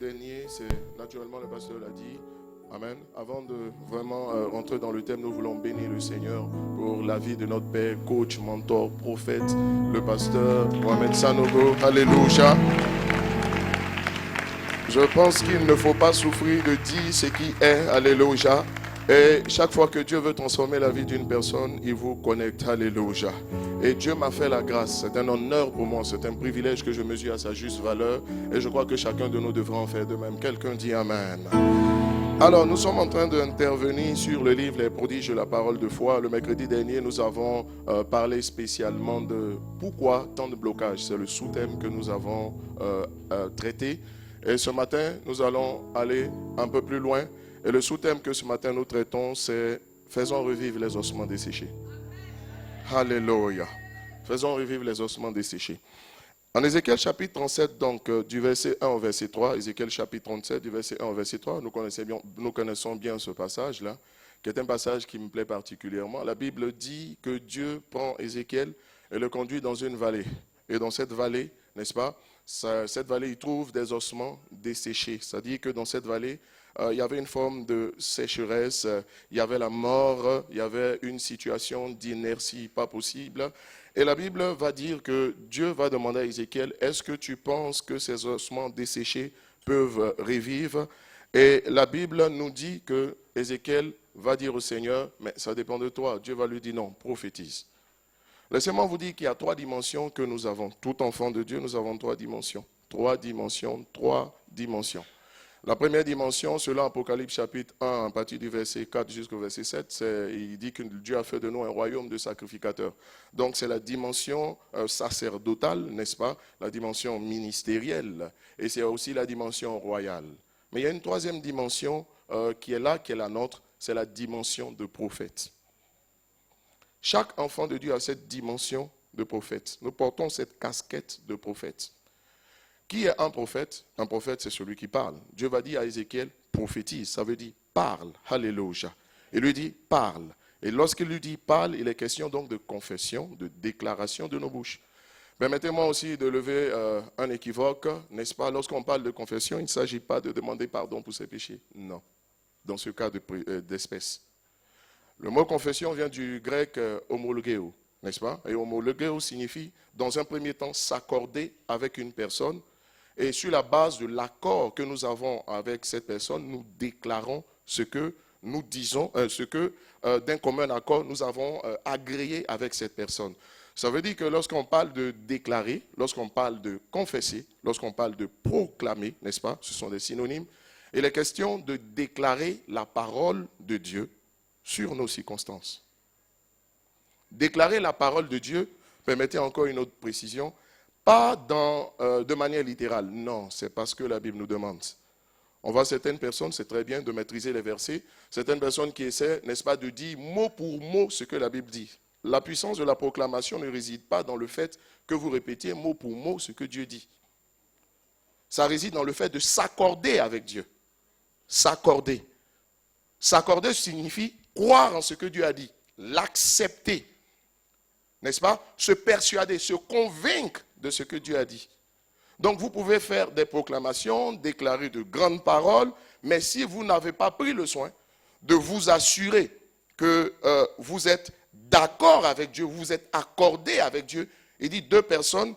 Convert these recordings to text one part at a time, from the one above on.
dernier, c'est naturellement le pasteur l'a dit. Amen. Avant de vraiment rentrer dans le thème, nous voulons bénir le Seigneur pour la vie de notre Père, coach, mentor, prophète, le pasteur Mohamed Sanogo. Alléluia. Je pense qu'il ne faut pas souffrir de dire ce qui est. Alléluia. Et chaque fois que Dieu veut transformer la vie d'une personne, il vous connecte. Alléluia. Et Dieu m'a fait la grâce. C'est un honneur pour moi. C'est un privilège que je mesure à sa juste valeur. Et je crois que chacun de nous devra en faire de même. Quelqu'un dit Amen. Alors, nous sommes en train d'intervenir sur le livre Les prodiges de la parole de foi. Le mercredi dernier, nous avons parlé spécialement de pourquoi tant de blocages. C'est le sous-thème que nous avons traité. Et ce matin, nous allons aller un peu plus loin. Et le sous-thème que ce matin nous traitons, c'est « Faisons revivre les ossements desséchés ». Alléluia. Faisons revivre les ossements desséchés. En Ézéchiel chapitre 37, donc du verset 1 au verset 3, Ézéchiel chapitre 37, du verset 1 au verset 3, nous connaissons bien ce passage-là, qui est un passage qui me plaît particulièrement. La Bible dit que Dieu prend Ézéchiel et le conduit dans une vallée. Et dans cette vallée, n'est-ce pas, cette vallée, il trouve des ossements desséchés. C'est-à-dire que dans cette vallée, il y avait une forme de sécheresse, il y avait la mort, il y avait une situation d'inertie pas possible. Et la Bible va dire que Dieu va demander à Ézéchiel, est-ce que tu penses que ces ossements desséchés peuvent revivre? Et la Bible nous dit que Ézéchiel va dire au Seigneur, mais ça dépend de toi. Dieu va lui dire non, prophétise. Laissez-moi vous dire qu'il y a trois dimensions que nous avons. Tout enfant de Dieu, nous avons trois dimensions. Trois dimensions, trois dimensions. La première dimension, selon Apocalypse chapitre 1, à partir du verset 4 jusqu'au verset 7, il dit que Dieu a fait de nous un royaume de sacrificateurs. Donc c'est la dimension sacerdotale, n'est-ce pas? La dimension ministérielle. Et c'est aussi la dimension royale. Mais il y a une troisième dimension qui est là, qui est la nôtre, c'est la dimension de prophète. Chaque enfant de Dieu a cette dimension de prophète. Nous portons cette casquette de prophète. Qui est un prophète? Un prophète, c'est celui qui parle. Dieu va dire à Ézéchiel, prophétise. Ça veut dire parle. Alléluia. Il lui dit parle. Et lorsqu'il lui dit parle, il est question donc de confession, de déclaration de nos bouches. Permettez-moi aussi de lever un équivoque, n'est-ce pas? Lorsqu'on parle de confession, il ne s'agit pas de demander pardon pour ses péchés. Non. Dans ce cas d'espèce. Le mot confession vient du grec homologeo, n'est-ce pas? Et homologeo signifie, dans un premier temps, s'accorder avec une personne. Et sur la base de l'accord que nous avons avec cette personne, nous déclarons ce que nous disons, ce que d'un commun accord nous avons agréé avec cette personne. Ça veut dire que lorsqu'on parle de déclarer, lorsqu'on parle de confesser, lorsqu'on parle de proclamer, n'est-ce pas? Ce sont des synonymes. Il est question de déclarer la parole de Dieu sur nos circonstances. Déclarer la parole de Dieu, permettez encore une autre précision, pas de manière littérale, non, c'est parce que la Bible nous demande. On voit certaines personnes, c'est très bien de maîtriser les versets, certaines personnes qui essaient, n'est-ce pas, de dire mot pour mot ce que la Bible dit. La puissance de la proclamation ne réside pas dans le fait que vous répétiez mot pour mot ce que Dieu dit. Ça réside dans le fait de s'accorder avec Dieu. S'accorder. S'accorder signifie croire en ce que Dieu a dit, l'accepter. N'est-ce pas? Se persuader, se convaincre de ce que Dieu a dit. Donc vous pouvez faire des proclamations, déclarer de grandes paroles, mais si vous n'avez pas pris le soin de vous assurer que vous êtes d'accord avec Dieu, vous êtes accordé avec Dieu, il dit deux personnes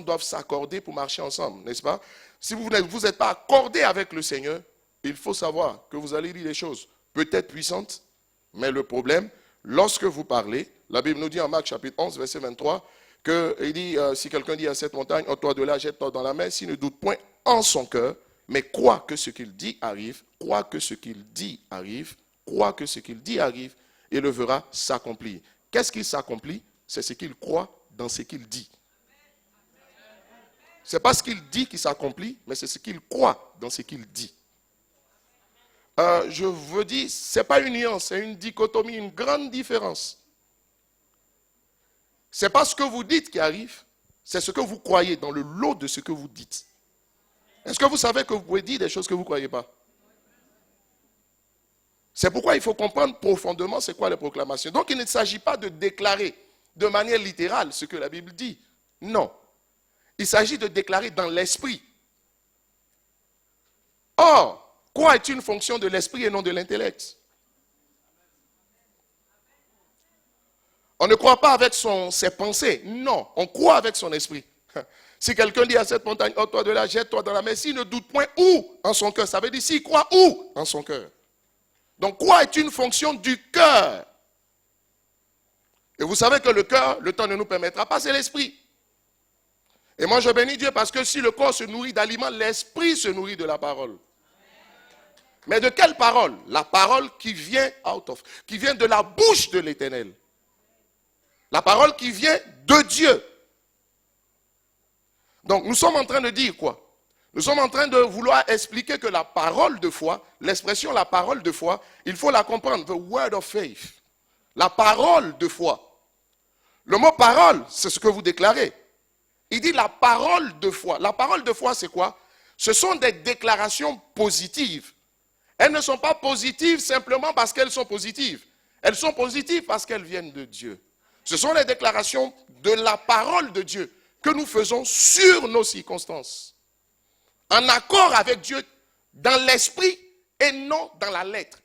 doivent s'accorder pour marcher ensemble, n'est-ce pas? Si vous n'êtes pas accordé avec le Seigneur, il faut savoir que vous allez dire des choses peut-être puissantes, mais le problème, lorsque vous parlez, la Bible nous dit en Marc chapitre 11, verset 23, qu'il dit, si quelqu'un dit à cette montagne, ôte-toi de là, jette-toi dans la mer, s'il ne doute point en son cœur, mais croit que ce qu'il dit arrive, croit que ce qu'il dit arrive, croit que ce qu'il dit arrive, et le verra s'accomplir. Qu'est-ce qui s'accomplit? C'est ce qu'il croit dans ce qu'il dit. Ce n'est pas ce qu'il dit qui s'accomplit, mais c'est ce qu'il croit dans ce qu'il dit. Je veux dire, ce n'est pas une nuance, c'est une dichotomie, une grande différence. Ce n'est pas ce que vous dites qui arrive, c'est ce que vous croyez dans le lot de ce que vous dites. Est-ce que vous savez que vous pouvez dire des choses que vous ne croyez pas? C'est pourquoi il faut comprendre profondément c'est quoi les proclamations. Donc il ne s'agit pas de déclarer de manière littérale ce que la Bible dit. Non. Il s'agit de déclarer dans l'esprit. Croire est une fonction de l'esprit et non de l'intellect. On ne croit pas avec ses pensées. Non, on croit avec son esprit. Si quelqu'un dit à cette montagne, ôte-toi de là, jette-toi dans la mer, s'il ne doute point où en son cœur, ça veut dire s'il croit où en son cœur. Donc croire est une fonction du cœur. Et vous savez que le cœur, le temps ne nous permettra pas, c'est l'esprit. Et moi je bénis Dieu parce que si le corps se nourrit d'aliments, l'esprit se nourrit de la parole. Mais de quelle parole? La parole qui vient qui vient de la bouche de l'Éternel. La parole qui vient de Dieu. Donc nous sommes en train de dire quoi? Nous sommes en train de vouloir expliquer que la parole de foi, l'expression la parole de foi, il faut la comprendre. The word of faith. La parole de foi. Le mot parole, c'est ce que vous déclarez. Il dit la parole de foi. La parole de foi, c'est quoi? Ce sont des déclarations positives. Elles ne sont pas positives simplement parce qu'elles sont positives. Elles sont positives parce qu'elles viennent de Dieu. Ce sont les déclarations de la parole de Dieu que nous faisons sur nos circonstances. En accord avec Dieu dans l'esprit et non dans la lettre.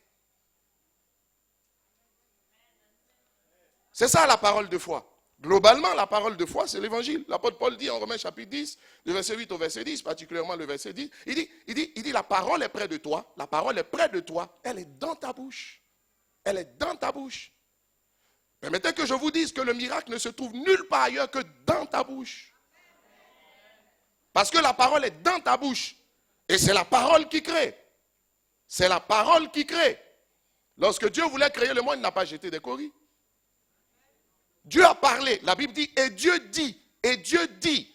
C'est ça la parole de foi. Globalement, la parole de foi, c'est l'évangile. L'apôtre Paul dit en Romains chapitre 10, du verset 8 au verset 10, particulièrement le verset 10, il dit la parole est près de toi, la parole est près de toi, elle est dans ta bouche. Elle est dans ta bouche. Permettez que je vous dise que le miracle ne se trouve nulle part ailleurs que dans ta bouche. Parce que la parole est dans ta bouche. Et c'est la parole qui crée. C'est la parole qui crée. Lorsque Dieu voulait créer le monde, il n'a pas jeté des coris. Dieu a parlé. La Bible dit, et Dieu dit. Et Dieu dit.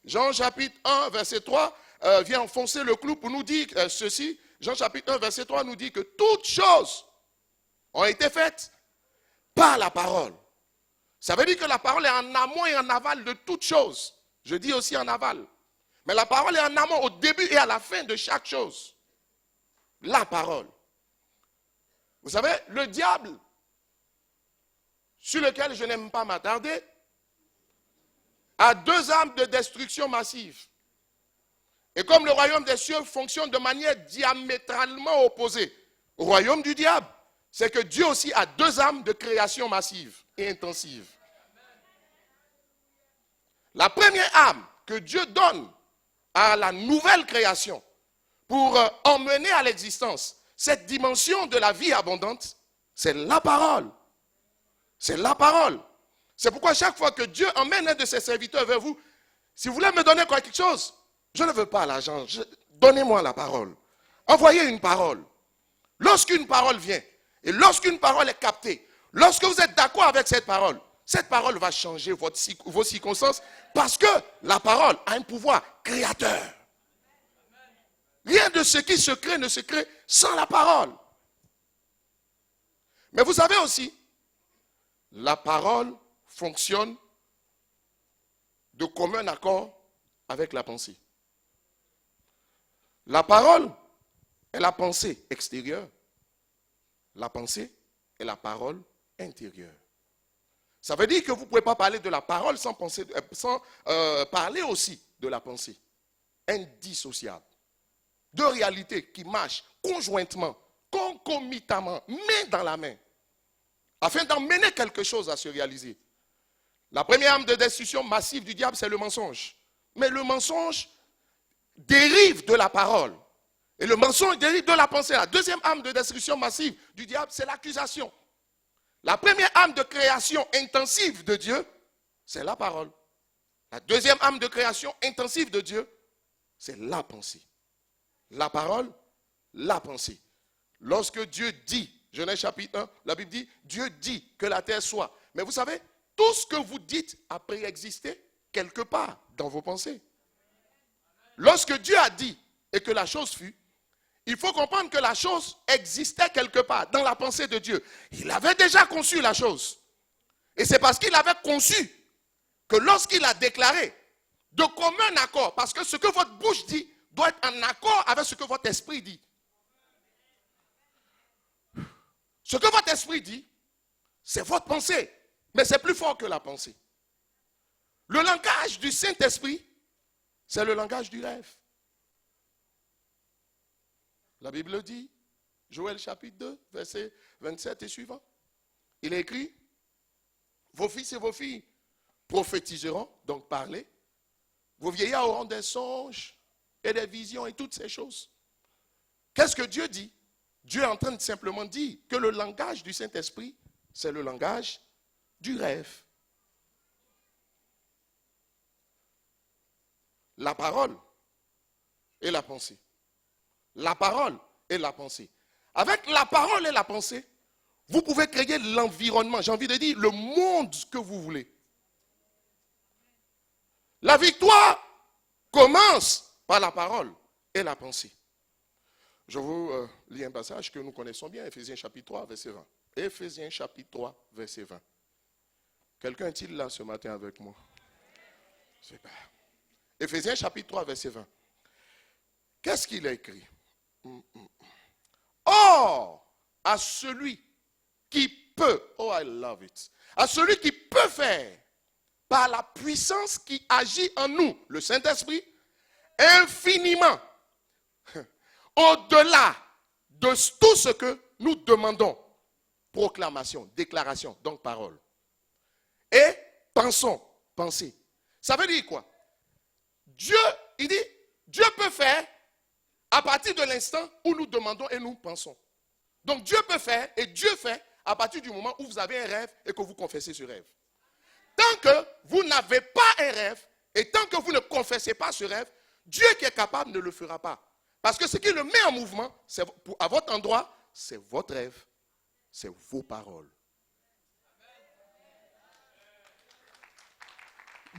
Jean chapitre 1, verset 3, vient enfoncer le clou pour nous dire ceci. Jean chapitre 1, verset 3 nous dit que toutes choses ont été faites par la parole. Ça veut dire que la parole est en amont et en aval de toutes choses. Je dis aussi en aval. Mais la parole est en amont au début et à la fin de chaque chose. La parole. Vous savez, le diable, sur lequel je n'aime pas m'attarder, a deux armes de destruction massive. Et comme le royaume des cieux fonctionne de manière diamétralement opposée au royaume du diable, c'est que Dieu aussi a deux armes de création massive et intensive. La première arme que Dieu donne à la nouvelle création pour emmener à l'existence cette dimension de la vie abondante, c'est la parole. C'est la parole. C'est pourquoi chaque fois que Dieu emmène un de ses serviteurs vers vous, si vous voulez me donner quelque chose, je ne veux pas l'argent, donnez-moi la parole. Envoyez une parole. Lorsqu'une parole vient, et lorsqu'une parole est captée, lorsque vous êtes d'accord avec cette parole va changer vos circonstances parce que la parole a un pouvoir créateur. Rien de ce qui se crée ne se crée sans la parole. Mais vous savez aussi, la parole fonctionne de commun accord avec la pensée. La parole est la pensée extérieure. La pensée est la parole intérieure. Ça veut dire que vous ne pouvez pas parler de la parole sans parler aussi de la pensée. Indissociable. Deux réalités qui marchent conjointement, concomitamment, main dans la main, afin d'emmener quelque chose à se réaliser. La première arme de destruction massive du diable, c'est le mensonge. Mais le mensonge dérive de la parole. Et le mensonge dérive de la pensée. La deuxième arme de destruction massive du diable, c'est l'accusation. La première arme de création intensive de Dieu, c'est la parole. La deuxième arme de création intensive de Dieu, c'est la pensée. La parole, la pensée. Lorsque Dieu dit, Genèse chapitre 1, la Bible dit, Dieu dit que la terre soit. Mais vous savez, tout ce que vous dites a préexisté quelque part dans vos pensées. Lorsque Dieu a dit et que la chose fut, il faut comprendre que la chose existait quelque part dans la pensée de Dieu. Il avait déjà conçu la chose. Et c'est parce qu'il avait conçu que lorsqu'il a déclaré de commun accord, parce que ce que votre bouche dit doit être en accord avec ce que votre esprit dit. Ce que votre esprit dit, c'est votre pensée, mais c'est plus fort que la pensée. Le langage du Saint-Esprit, c'est le langage du rêve. La Bible dit, Joël chapitre 2, verset 27 et suivant. Il est écrit, vos fils et vos filles prophétiseront, donc parler. Vos vieillards auront des songes et des visions et toutes ces choses. Qu'est-ce que Dieu dit? Dieu est en train de simplement dire que le langage du Saint-Esprit, c'est le langage du rêve. La parole et la pensée. La parole et la pensée. Avec la parole et la pensée, vous pouvez créer l'environnement, j'ai envie de dire, le monde que vous voulez. La victoire commence par la parole et la pensée. Je vous lis un passage que nous connaissons bien, Éphésiens chapitre 3, verset 20. Éphésiens chapitre 3, verset 20. Quelqu'un est-il là ce matin avec moi? Super. Éphésiens chapitre 3, verset 20. Qu'est-ce qu'il a écrit? Or, à celui qui peut, oh I love it, à celui qui peut faire, par la puissance qui agit en nous, le Saint-Esprit, infiniment, au-delà de tout ce que nous demandons, proclamation, déclaration, donc parole. Et pensons, pensez. Ça veut dire quoi? Dieu, il dit, Dieu peut faire à partir de l'instant où nous demandons et nous pensons. Donc Dieu peut faire et Dieu fait à partir du moment où vous avez un rêve et que vous confessez ce rêve. Tant que vous n'avez pas un rêve et tant que vous ne confessez pas ce rêve, Dieu qui est capable ne le fera pas. Parce que ce qui le met en mouvement, c'est à votre endroit, c'est votre rêve, c'est vos paroles.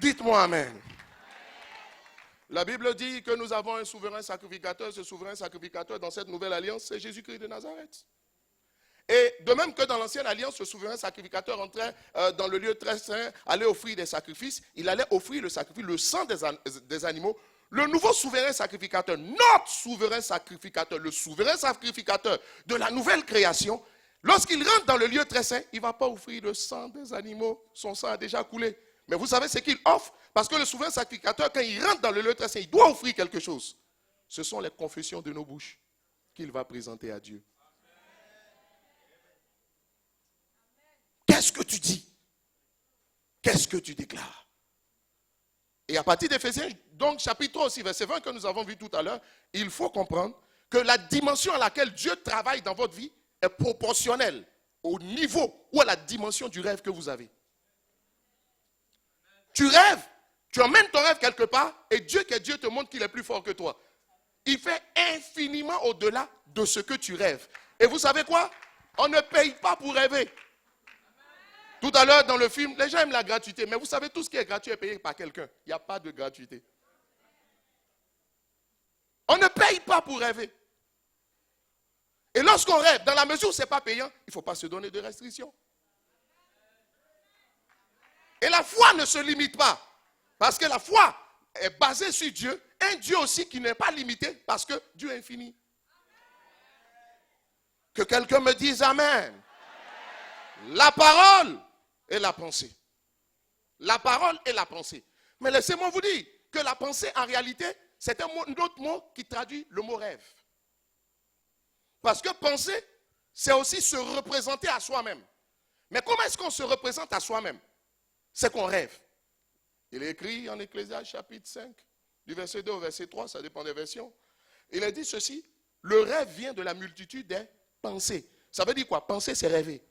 Dites-moi Amen. La Bible dit que nous avons un souverain sacrificateur. Ce souverain sacrificateur dans cette nouvelle alliance, c'est Jésus-Christ de Nazareth. Et de même que dans l'ancienne alliance, ce souverain sacrificateur entrait dans le lieu très saint, allait offrir des sacrifices. Il allait offrir le sacrifice, le sang des animaux. Le nouveau souverain sacrificateur, notre souverain sacrificateur, le souverain sacrificateur de la nouvelle création, lorsqu'il rentre dans le lieu très saint, il ne va pas offrir le sang des animaux. Son sang a déjà coulé. Mais vous savez ce qu'il offre? Parce que le souverain sacrificateur, quand il rentre dans le lieu très saint, il doit offrir quelque chose. Ce sont les confessions de nos bouches qu'il va présenter à Dieu. Qu'est-ce que tu dis? Qu'est-ce que tu déclares? Et à partir d'Éphésiens, donc chapitre 3 aussi, verset 20 que nous avons vu tout à l'heure, il faut comprendre que la dimension à laquelle Dieu travaille dans votre vie est proportionnelle au niveau ou à la dimension du rêve que vous avez. Tu rêves, tu emmènes ton rêve quelque part et Dieu qui est Dieu te montre qu'il est plus fort que toi. Il fait infiniment au-delà de ce que tu rêves. Et vous savez quoi? On ne paye pas pour rêver. Tout à l'heure dans le film, les gens aiment la gratuité, mais vous savez tout ce qui est gratuit est payé par quelqu'un. Il n'y a pas de gratuité. On ne paye pas pour rêver. Et lorsqu'on rêve, dans la mesure où ce n'est pas payant, il ne faut pas se donner de restrictions. Et la foi ne se limite pas. Parce que la foi est basée sur Dieu. Un Dieu aussi qui n'est pas limité parce que Dieu est infini. Que quelqu'un me dise Amen. La parole et la pensée. La parole et la pensée. Mais laissez-moi vous dire que la pensée en réalité, c'est un autre mot qui traduit le mot rêve. Parce que penser, c'est aussi se représenter à soi-même. Mais comment est-ce qu'on se représente à soi-même? C'est qu'on rêve. Il est écrit en Ecclésiaste chapitre 5, du verset 2 au verset 3, ça dépend des versions. Il a dit ceci, le rêve vient de la multitude des pensées. Ça veut dire quoi? Penser, c'est rêver.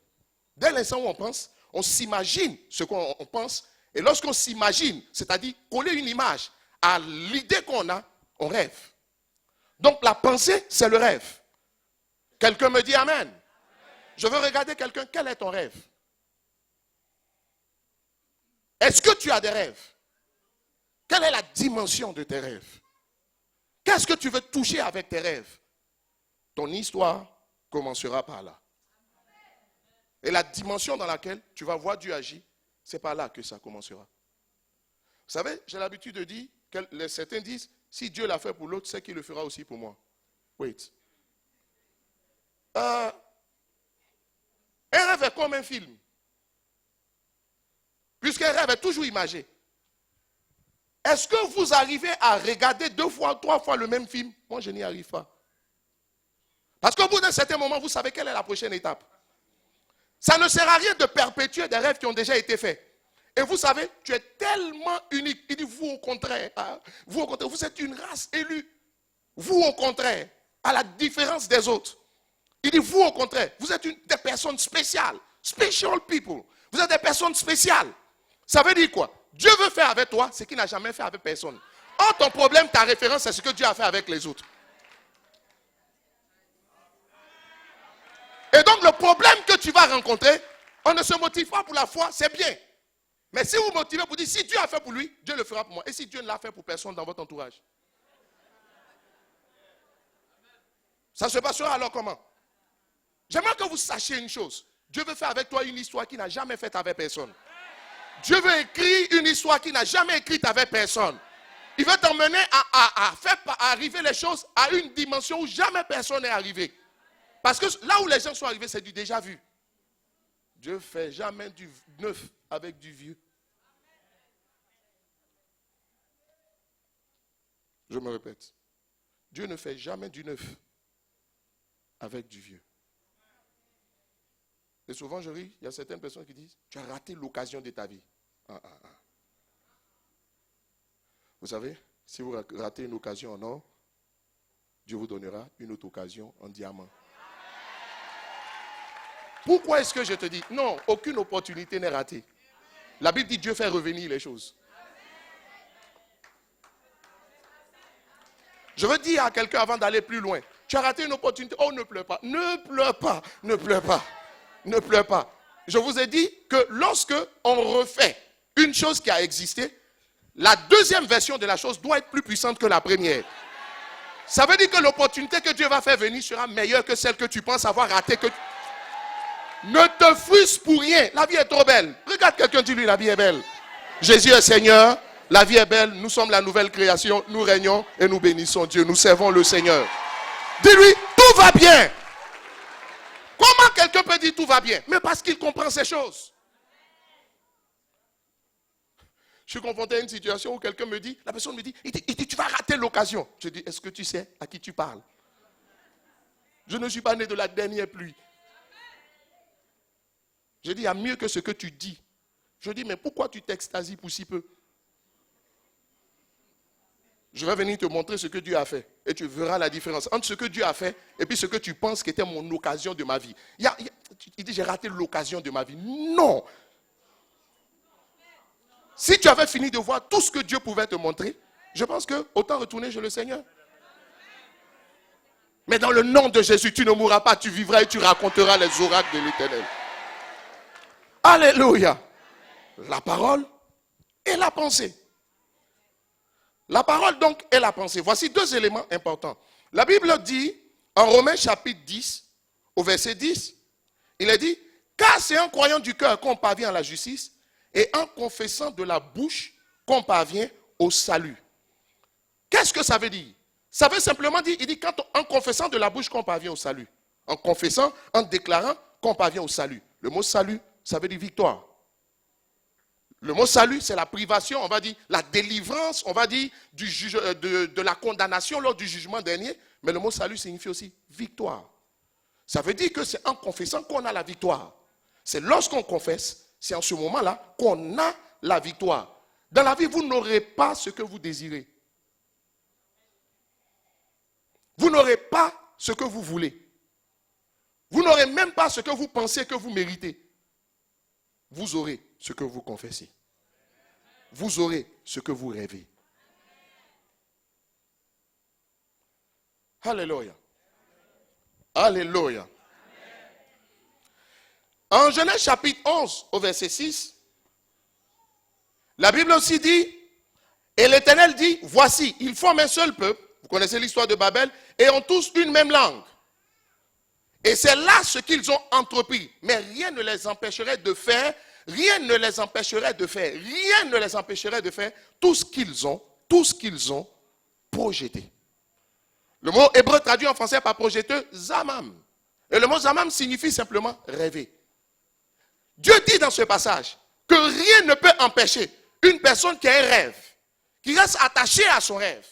Dès l'instant où on pense, on s'imagine ce qu'on pense. Et lorsqu'on s'imagine, c'est-à-dire coller une image à l'idée qu'on a, on rêve. Donc la pensée, c'est le rêve. Quelqu'un me dit Amen. Je veux regarder quelqu'un, quel est ton rêve? Est-ce que tu as des rêves? Quelle est la dimension de tes rêves? Qu'est-ce que tu veux toucher avec tes rêves? Ton histoire commencera par là. Et la dimension dans laquelle tu vas voir Dieu agir, c'est par là que ça commencera. Vous savez, j'ai l'habitude de dire, certains disent, si Dieu l'a fait pour l'autre, c'est qu'il le fera aussi pour moi. Wait. Un rêve est comme un film. Puisqu'un rêve est toujours imagé. Est-ce que vous arrivez à regarder 2 fois, 3 fois le même film? Moi, je n'y arrive pas. Parce qu'au bout d'un certain moment, vous savez quelle est la prochaine étape. Ça ne sert à rien de perpétuer des rêves qui ont déjà été faits. Et vous savez, tu es tellement unique. Il dit, vous au contraire, vous êtes une race élue. Vous au contraire, à la différence des autres. Il dit, vous au contraire, vous êtes des personnes spéciales. Special people. Vous êtes des personnes spéciales. Ça veut dire quoi? Dieu veut faire avec toi ce qu'il n'a jamais fait avec personne. Or, ton problème, ta référence, c'est ce que Dieu a fait avec les autres. Et donc, le problème que tu vas rencontrer, on ne se motive pas pour la foi, c'est bien. Mais si vous vous motivez pour dire, si Dieu a fait pour lui, Dieu le fera pour moi. Et si Dieu ne l'a fait pour personne dans votre entourage? Ça se passera alors comment? J'aimerais que vous sachiez une chose. Dieu veut faire avec toi une histoire qu'il n'a jamais faite avec personne. Dieu veut écrire une histoire qu'il n'a jamais écrite avec personne. Il veut t'emmener à faire arriver les choses à une dimension où jamais personne n'est arrivé. Parce que là où les gens sont arrivés, c'est du déjà vu. Dieu ne fait jamais du neuf avec du vieux. Je me répète. Dieu ne fait jamais du neuf avec du vieux. Et souvent je ris, il y a certaines personnes qui disent, tu as raté l'occasion de ta vie. Vous savez, si vous ratez une occasion en or, Dieu vous donnera une autre occasion en diamant. Pourquoi est-ce que je te dis, non, aucune opportunité n'est ratée. La Bible dit Dieu fait revenir les choses. Je veux dire à quelqu'un avant d'aller plus loin, tu as raté une opportunité, oh ne pleure pas, ne pleure pas, ne pleure pas, ne pleure pas. Je vous ai dit que lorsque on refait une chose qui a existé, la deuxième version de la chose doit être plus puissante que la première. Ça veut dire que l'opportunité que Dieu va faire venir sera meilleure que celle que tu penses avoir ratée. Ne te frustre pour rien. La vie est trop belle. Regarde quelqu'un, dis-lui, la vie est belle. Jésus est Seigneur. La vie est belle. Nous sommes la nouvelle création. Nous régnons et nous bénissons Dieu. Nous servons le Seigneur. Dis-lui, tout va bien. Comment quelqu'un peut dire tout va bien? Mais parce qu'il comprend ces choses. Je suis confronté à une situation où quelqu'un me dit, la personne me dit, il dit, tu vas rater l'occasion. Je dis, est-ce que tu sais à qui tu parles? Je ne suis pas né de la dernière pluie. Je dis, il y a mieux que ce que tu dis. Je dis, mais pourquoi tu t'extasies pour si peu? Je vais venir te montrer ce que Dieu a fait. Et tu verras la différence entre ce que Dieu a fait et puis ce que tu penses qui était mon occasion de ma vie. Il dit, j'ai raté l'occasion de ma vie. Non. Si tu avais fini de voir tout ce que Dieu pouvait te montrer, je pense que autant retourner chez le Seigneur. Mais dans le nom de Jésus, tu ne mourras pas, tu vivras et tu raconteras les oracles de l'Éternel. Alléluia. La parole et la pensée. La parole donc et la pensée. Voici deux éléments importants. La Bible dit, en Romains chapitre 10, au verset 10, il est dit, car c'est en croyant du cœur qu'on parvient à la justice et en confessant de la bouche qu'on parvient au salut. Qu'est-ce que ça veut dire? Ça veut simplement dire, il dit, en confessant de la bouche qu'on parvient au salut. En confessant, en déclarant qu'on parvient au salut. Le mot salut, ça veut dire victoire. Le mot salut, c'est la privation, on va dire, la délivrance, on va dire, de la condamnation lors du jugement dernier. Mais le mot salut signifie aussi victoire. Ça veut dire que c'est en confessant qu'on a la victoire. C'est lorsqu'on confesse, c'est en ce moment-là qu'on a la victoire. Dans la vie, vous n'aurez pas ce que vous désirez. Vous n'aurez pas ce que vous voulez. Vous n'aurez même pas ce que vous pensez que vous méritez. Vous aurez ce que vous confessez. Vous aurez ce que vous rêvez. Alléluia. Alléluia. En Genèse chapitre 11, au verset 6, la Bible aussi dit, et l'Éternel dit, voici, ils forment un seul peuple, vous connaissez l'histoire de Babel, et ont tous une même langue. Et c'est là ce qu'ils ont entrepris. Mais rien ne les empêcherait de faire, rien ne les empêcherait de faire, rien ne les empêcherait de faire tout ce qu'ils ont projeté. Le mot hébreu traduit en français par projeteur, zamam. Et le mot zamam signifie simplement rêver. Dieu dit dans ce passage que rien ne peut empêcher une personne qui a un rêve, qui reste attachée à son rêve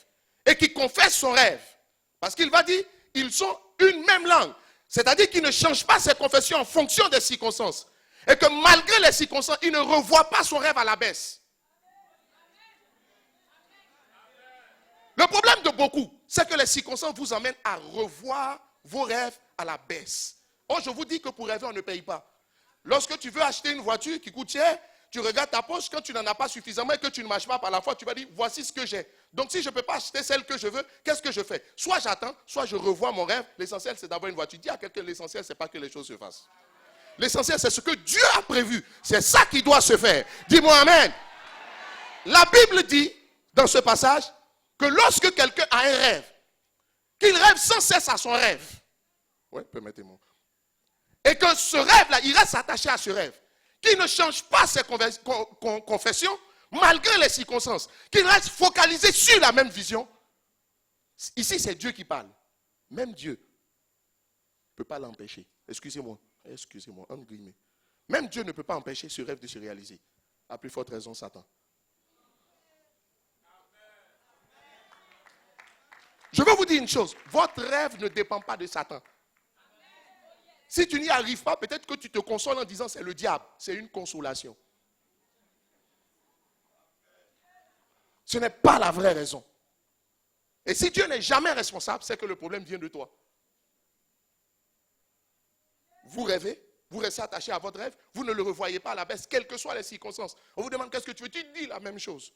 et qui confesse son rêve. Parce qu'il va dire, ils sont une même langue. C'est-à-dire qu'il ne change pas ses confessions en fonction des circonstances. Et que malgré les circonstances, il ne revoit pas son rêve à la baisse. Le problème de beaucoup, c'est que les circonstances vous amènent à revoir vos rêves à la baisse. Or, je vous dis que pour rêver, on ne paye pas. Lorsque tu veux acheter une voiture qui coûte cher, tu regardes ta poche, quand tu n'en as pas suffisamment et que tu ne marches pas par la foi, tu vas dire, voici ce que j'ai. Donc si je ne peux pas acheter celle que je veux, qu'est-ce que je fais? Soit j'attends, soit je revois mon rêve. L'essentiel, c'est d'avoir une voiture. Dis à quelqu'un, l'essentiel, ce n'est pas que les choses se fassent. L'essentiel, c'est ce que Dieu a prévu. C'est ça qui doit se faire. Dis-moi amen. La Bible dit, dans ce passage, que lorsque quelqu'un a un rêve, qu'il rêve sans cesse à son rêve. Oui, permettez-moi. Et que ce rêve-là, il reste attaché à ce rêve. Qu'il ne change pas ses confessions, malgré les circonstances. Qu'il reste focalisé sur la même vision. Ici, c'est Dieu qui parle. Même Dieu ne peut pas l'empêcher. Excusez-moi, entre guillemets. Même Dieu ne peut pas empêcher ce rêve de se réaliser. À plus forte raison, Satan. Je veux vous dire une chose. Votre rêve ne dépend pas de Satan. Si tu n'y arrives pas, peut-être que tu te consoles en disant c'est le diable. C'est une consolation. Ce n'est pas la vraie raison. Et si Dieu n'est jamais responsable, c'est que le problème vient de toi. Vous rêvez, vous restez attaché à votre rêve, vous ne le revoyez pas à la baisse, quelles que soient les circonstances. On vous demande qu'est-ce que tu veux, tu dis la même chose.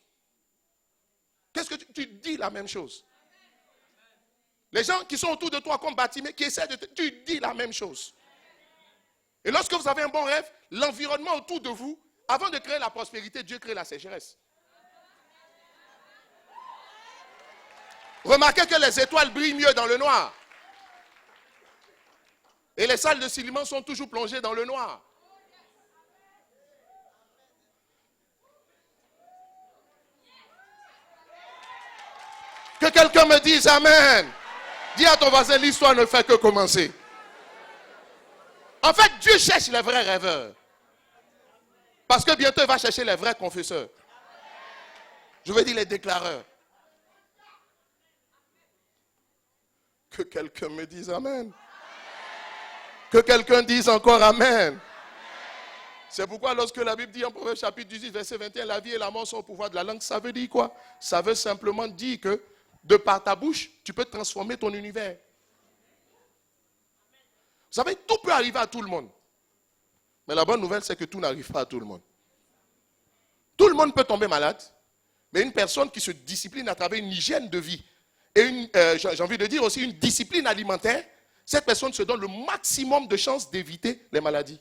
Qu'est-ce que tu dis la même chose. Les gens qui sont autour de toi comme Bartimée, qui essaient de te... Tu dis la même chose. Et lorsque vous avez un bon rêve, l'environnement autour de vous, avant de créer la prospérité, Dieu crée la sécheresse. Remarquez que les étoiles brillent mieux dans le noir. Et les salles de cinéma sont toujours plongées dans le noir. Que quelqu'un me dise Amen. Dis à ton voisin, l'histoire ne fait que commencer. En fait, Dieu cherche les vrais rêveurs. Parce que bientôt, il va chercher les vrais confesseurs. Je veux dire les déclareurs. Que quelqu'un me dise Amen. Que quelqu'un dise encore Amen. C'est pourquoi lorsque la Bible dit en Proverbe chapitre 18, verset 21, la vie et la mort sont au pouvoir de la langue, ça veut dire quoi? Ça veut simplement dire que de par ta bouche, tu peux transformer ton univers. Vous savez, tout peut arriver à tout le monde. Mais la bonne nouvelle, c'est que tout n'arrive pas à tout le monde. Tout le monde peut tomber malade, mais une personne qui se discipline à travers une hygiène de vie et j'ai envie de dire aussi une discipline alimentaire, cette personne se donne le maximum de chances d'éviter les maladies.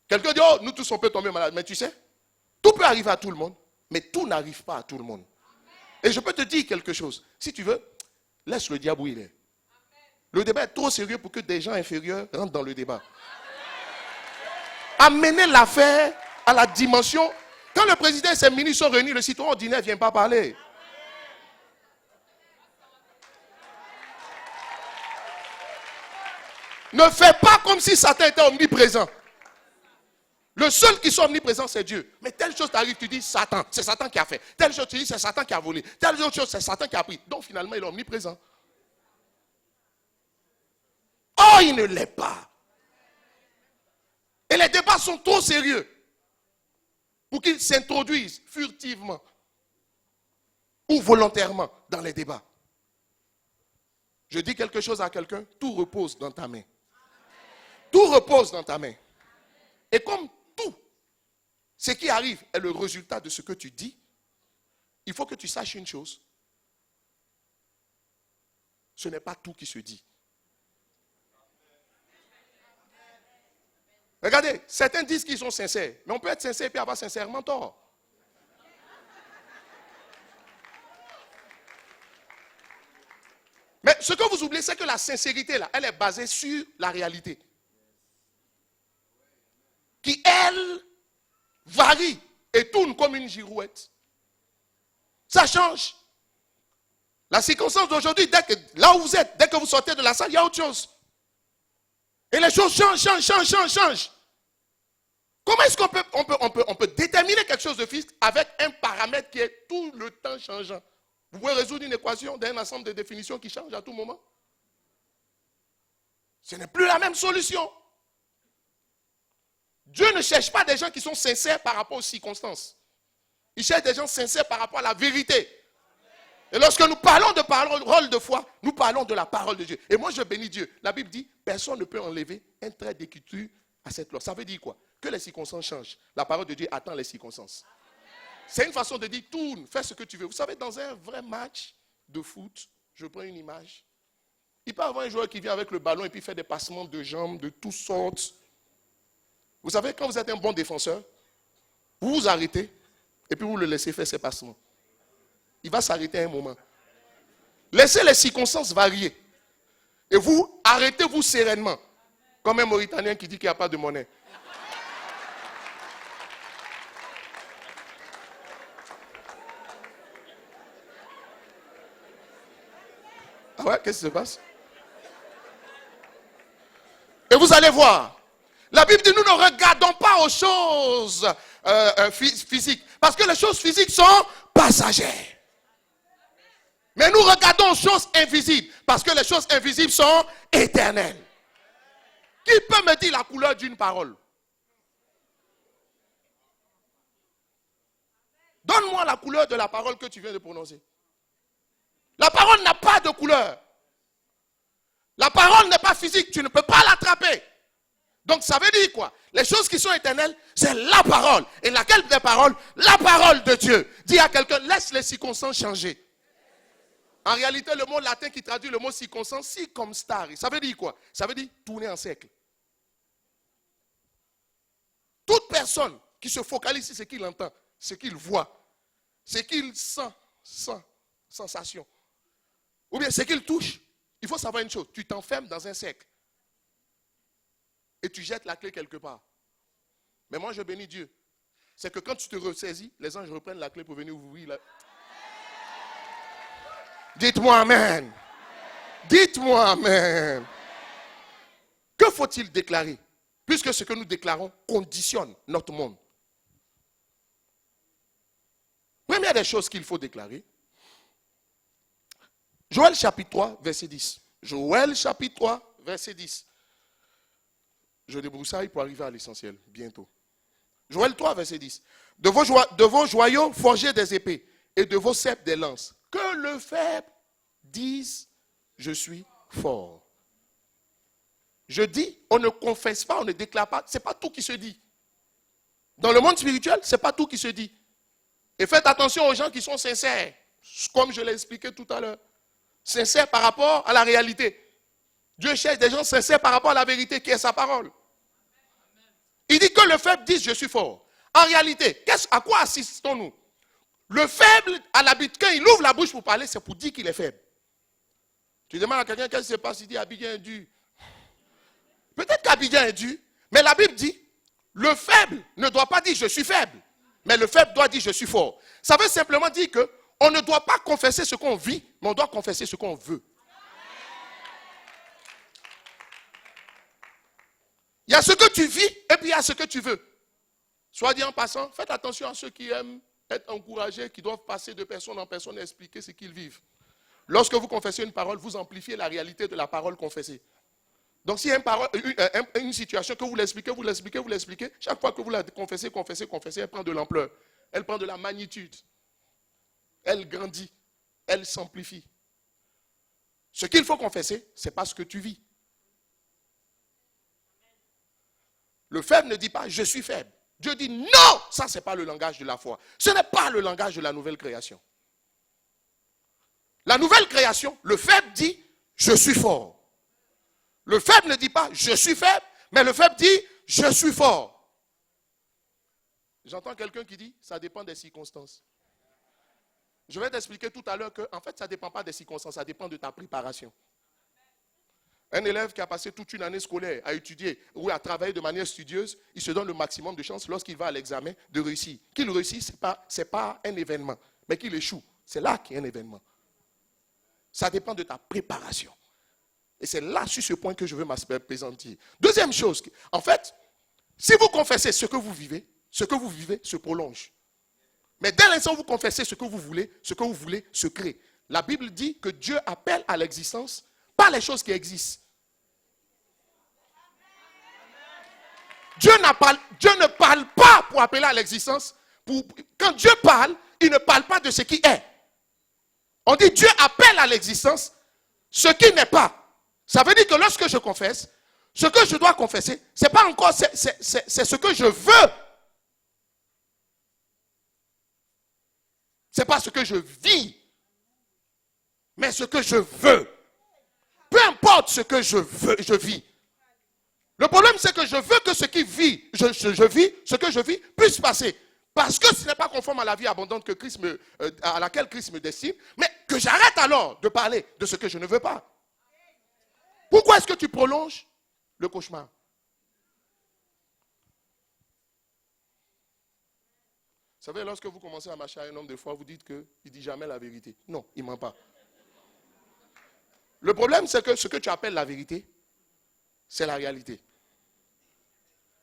Quelqu'un dit, oh, nous tous on peut tomber malade. Mais tu sais, tout peut arriver à tout le monde, mais tout n'arrive pas à tout le monde. Et je peux te dire quelque chose. Si tu veux, laisse le diable où il est. Le débat est trop sérieux pour que des gens inférieurs rentrent dans le débat. Amenez l'affaire à la dimension. Quand le président et ses ministres sont réunis, le citoyen ordinaire ne vient pas parler. Ne fais pas comme si Satan était omniprésent. Le seul qui soit omniprésent, c'est Dieu. Mais telle chose t'arrive, tu dis Satan, c'est Satan qui a fait. Telle chose, tu dis c'est Satan qui a volé. Telle autre chose, c'est Satan qui a pris. Donc finalement, il est omniprésent. Oh, il ne l'est pas. Et les débats sont trop sérieux pour qu'ils s'introduisent furtivement ou volontairement dans les débats. Je dis quelque chose à quelqu'un, tout repose dans ta main. Tout repose dans ta main. Et comme tout ce qui arrive est le résultat de ce que tu dis, il faut que tu saches une chose. Ce n'est pas tout qui se dit. Regardez, certains disent qu'ils sont sincères, mais on peut être sincère et puis avoir sincèrement tort. Mais ce que vous oubliez, c'est que la sincérité, là, elle est basée sur la réalité. Qui, elle, varie et tourne comme une girouette. Ça change. La circonstance d'aujourd'hui, là où vous êtes, dès que vous sortez de la salle, il y a autre chose. Et les choses changent. Comment est-ce qu'on peut déterminer quelque chose de fixe avec un paramètre qui est tout le temps changeant? Vous pouvez résoudre une équation d'un ensemble de définitions qui change à tout moment? Ce n'est plus la même solution. Dieu ne cherche pas des gens qui sont sincères par rapport aux circonstances. Il cherche des gens sincères par rapport à la vérité. Et lorsque nous parlons de parole de foi, nous parlons de la parole de Dieu. Et moi, je bénis Dieu. La Bible dit, personne ne peut enlever un trait d'écriture à cette loi. Ça veut dire quoi? Que les circonstances changent. La parole de Dieu attend les circonstances. C'est une façon de dire, tourne, fais ce que tu veux. Vous savez, dans un vrai match de foot, je prends une image. Il peut y avoir un joueur qui vient avec le ballon et puis fait des passements de jambes de toutes sortes. Vous savez, quand vous êtes un bon défenseur, vous vous arrêtez et puis vous le laissez faire ses passements. Il va s'arrêter à un moment. Laissez les circonstances varier. Et vous, arrêtez-vous sereinement. Comme un Mauritanien qui dit qu'il n'y a pas de monnaie. Ah ouais, qu'est-ce qui se passe? Et vous allez voir. La Bible dit, nous ne regardons pas aux choses physiques. Parce que les choses physiques sont passagères. Mais nous regardons aux choses invisibles. Parce que les choses invisibles sont éternelles. Qui peut me dire la couleur d'une parole? Donne-moi la couleur de la parole que tu viens de prononcer. La parole n'a pas de couleur. La parole n'est pas physique. Tu ne peux pas l'attraper. Donc ça veut dire quoi? Les choses qui sont éternelles, c'est la parole. Et laquelle des paroles? La parole de Dieu. Dis à quelqu'un, laisse les circonstances changer. En réalité, le mot latin qui traduit le mot circonstance, circumstare, ça veut dire quoi? Ça veut dire tourner en cercle. Toute personne qui se focalise sur ce qu'il entend, ce qu'il voit, ce qu'il sent, sensation, ou bien ce qu'il touche, il faut savoir une chose, tu t'enfermes dans un cercle. Et tu jettes la clé quelque part. Mais moi, je bénis Dieu. C'est que quand tu te ressaisis, les anges reprennent la clé pour venir ouvrir la... Dites-moi amen. Dites-moi amen. Que faut-il déclarer? Puisque ce que nous déclarons conditionne notre monde. Première des choses qu'il faut déclarer. Joël chapitre 3, verset 10. Joël chapitre 3, verset 10. Je débroussaille pour arriver à l'essentiel, bientôt. Joël 3, verset 10. De vos joyaux, forgez des épées, et de vos cèpes des lances. Que le faible dise, je suis fort. Je dis, on ne confesse pas, on ne déclare pas. Ce n'est pas tout qui se dit. Dans le monde spirituel, ce n'est pas tout qui se dit. Et faites attention aux gens qui sont sincères, comme je l'ai expliqué tout à l'heure. Sincères par rapport à la réalité. Dieu cherche des gens sincères par rapport à la vérité qui est sa parole. Il dit que le faible dise je suis fort. En réalité, à quoi assistons-nous? Le faible, à l'habitude, quand il ouvre la bouche pour parler, c'est pour dire qu'il est faible. Tu demandes à quelqu'un qu'est-ce qui se passe, il dit Abidjan est dur. Peut-être qu'Abidjan est dur, mais la Bible dit, le faible ne doit pas dire je suis faible, mais le faible doit dire je suis fort. Ça veut simplement dire qu'on ne doit pas confesser ce qu'on vit, mais on doit confesser ce qu'on veut. Il y a ce que tu vis et puis il y a ce que tu veux. Soit dit en passant, faites attention à ceux qui aiment être encouragés, qui doivent passer de personne en personne et expliquer ce qu'ils vivent. Lorsque vous confessez une parole, vous amplifiez la réalité de la parole confessée. Donc s'il y a une situation que vous l'expliquez, chaque fois que vous la confessez, elle prend de l'ampleur. Elle prend de la magnitude. Elle grandit. Elle s'amplifie. Ce qu'il faut confesser, ce n'est pas ce que tu vis. Le faible ne dit pas « je suis faible ». Dieu dit « non ». Ça, ce n'est pas le langage de la foi. Ce n'est pas le langage de la nouvelle création. La nouvelle création, le faible dit « je suis fort ». Le faible ne dit pas « je suis faible », mais le faible dit « je suis fort ». J'entends quelqu'un qui dit « ça dépend des circonstances ». Je vais t'expliquer tout à l'heure que, en fait, ça ne dépend pas des circonstances, ça dépend de ta préparation. Un élève qui a passé toute une année scolaire à étudier ou à travailler de manière studieuse, il se donne le maximum de chances lorsqu'il va à l'examen de réussir. Qu'il réussisse, ce n'est pas un événement, mais qu'il échoue, c'est là qu'il y a un événement. Ça dépend de ta préparation. Et c'est là, sur ce point, que je veux m'appesantir. Deuxième chose, en fait, si vous confessez ce que vous vivez se prolonge. Mais dès l'instant où vous confessez ce que vous voulez se crée. La Bible dit que Dieu appelle à l'existence pas les choses qui existent. Dieu ne parle pas pour appeler à l'existence. Quand Dieu parle, il ne parle pas de ce qui est. On dit Dieu appelle à l'existence ce qui n'est pas. Ça veut dire que lorsque je confesse, ce que je dois confesser, c'est pas encore, c'est ce que je veux. C'est pas ce que je vis, mais ce que je veux. Peu importe ce que je veux, je vis. Le problème, c'est que je veux que ce qui vit, ce que je vis, puisse passer. Parce que ce n'est pas conforme à la vie abondante que à laquelle Christ me destine, mais que j'arrête alors de parler de ce que je ne veux pas. Pourquoi est-ce que tu prolonges le cauchemar? Vous savez, lorsque vous commencez à marcher à un homme de foi, vous dites qu'il ne dit jamais la vérité. Non, il ne ment pas. Le problème, c'est que ce que tu appelles la vérité, c'est la réalité.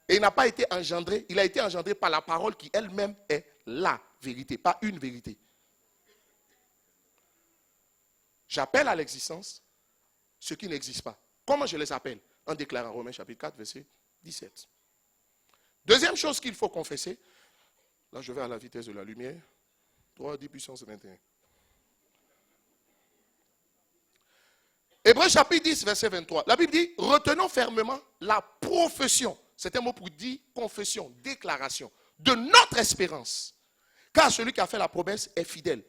Et il n'a pas été engendré, il a été engendré par la parole qui elle-même est la vérité, pas une vérité. J'appelle à l'existence ce qui n'existe pas. Comment je les appelle? En déclarant Romains chapitre 4, verset 17. Deuxième chose qu'il faut confesser, là je vais à la vitesse de la lumière, 3, 10 puissance 21. Hébreux chapitre 10, verset 23. La Bible dit, retenons fermement la profession. C'est un mot pour dire confession, déclaration de notre espérance. Car celui qui a fait la promesse est fidèle.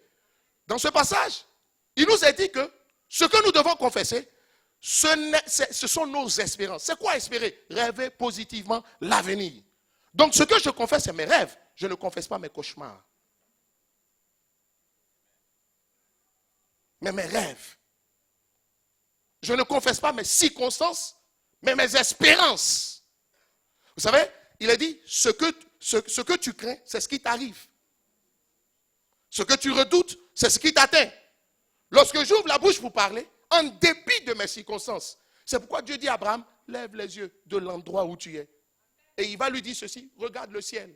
Dans ce passage, il nous est dit que ce que nous devons confesser, ce sont nos espérances. C'est quoi espérer? Rêver positivement l'avenir. Donc ce que je confesse, c'est mes rêves. Je ne confesse pas mes cauchemars. Mais mes rêves. Je ne confesse pas mes circonstances, mais mes espérances. Vous savez, il a dit, ce que tu crains, c'est ce qui t'arrive. Ce que tu redoutes, c'est ce qui t'atteint. Lorsque j'ouvre la bouche pour parler, en dépit de mes circonstances, c'est pourquoi Dieu dit à Abraham, lève les yeux de l'endroit où tu es. Et il va lui dire ceci, regarde le ciel,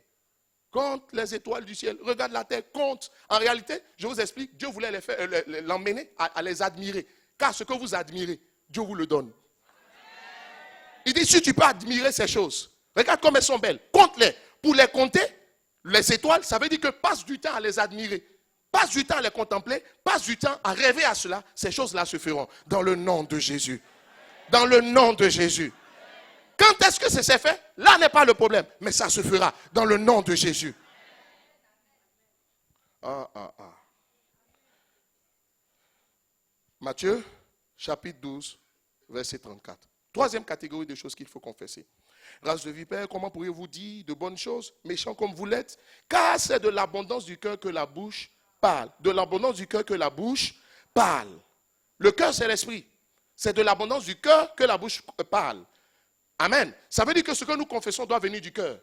compte les étoiles du ciel, regarde la terre, compte. En réalité, je vous explique, Dieu voulait l'emmener à les admirer. Car ce que vous admirez, Dieu vous le donne. Il dit, si tu peux admirer ces choses, regarde comme elles sont belles, compte-les. Pour les compter, les étoiles, ça veut dire que passe du temps à les admirer. Passe du temps à les contempler, passe du temps à rêver à cela. Ces choses-là se feront dans le nom de Jésus. Dans le nom de Jésus. Quand est-ce que c'est fait? Là n'est pas le problème, mais ça se fera dans le nom de Jésus. Matthieu, chapitre 12, verset 34. Troisième catégorie de choses qu'il faut confesser. Race de vipères, comment pourriez-vous dire de bonnes choses, méchants comme vous l'êtes? Car c'est de l'abondance du cœur que la bouche parle. De l'abondance du cœur que la bouche parle. Le cœur, c'est l'esprit. C'est de l'abondance du cœur que la bouche parle. Amen. Ça veut dire que ce que nous confessons doit venir du cœur.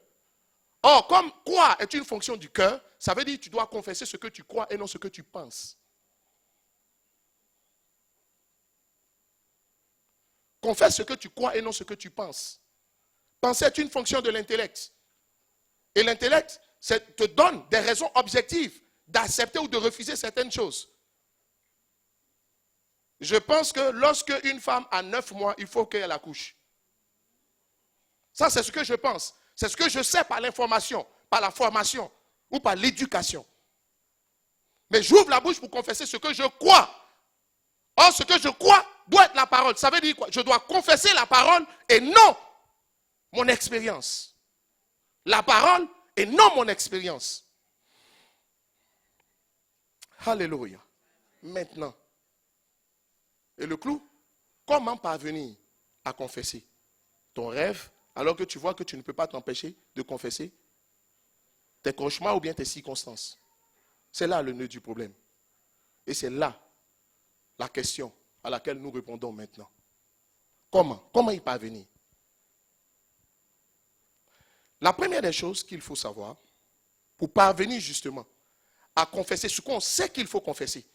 Or, comme croire est une fonction du cœur, ça veut dire que tu dois confesser ce que tu crois et non ce que tu penses. Confesse ce que tu crois et non ce que tu penses. Penser est une fonction de l'intellect. Et l'intellect te donne des raisons objectives d'accepter ou de refuser certaines choses. Je pense que lorsque une femme a 9 mois, il faut qu'elle accouche. Ça, c'est ce que je pense. C'est ce que je sais par l'information, par la formation ou par l'éducation. Mais j'ouvre la bouche pour confesser ce que je crois. Or, ce que je crois doit être la parole. Ça veut dire quoi? Je dois confesser la parole et non mon expérience. La parole et non mon expérience. Alléluia. Maintenant. Et le clou, comment parvenir à confesser ton rêve alors que tu vois que tu ne peux pas t'empêcher de confesser tes cauchemars ou bien tes circonstances? C'est là le nœud du problème. Et c'est là la question à laquelle nous répondons maintenant. Comment y parvenir? La première des choses qu'il faut savoir, pour parvenir justement à confesser ce qu'on sait qu'il faut confesser,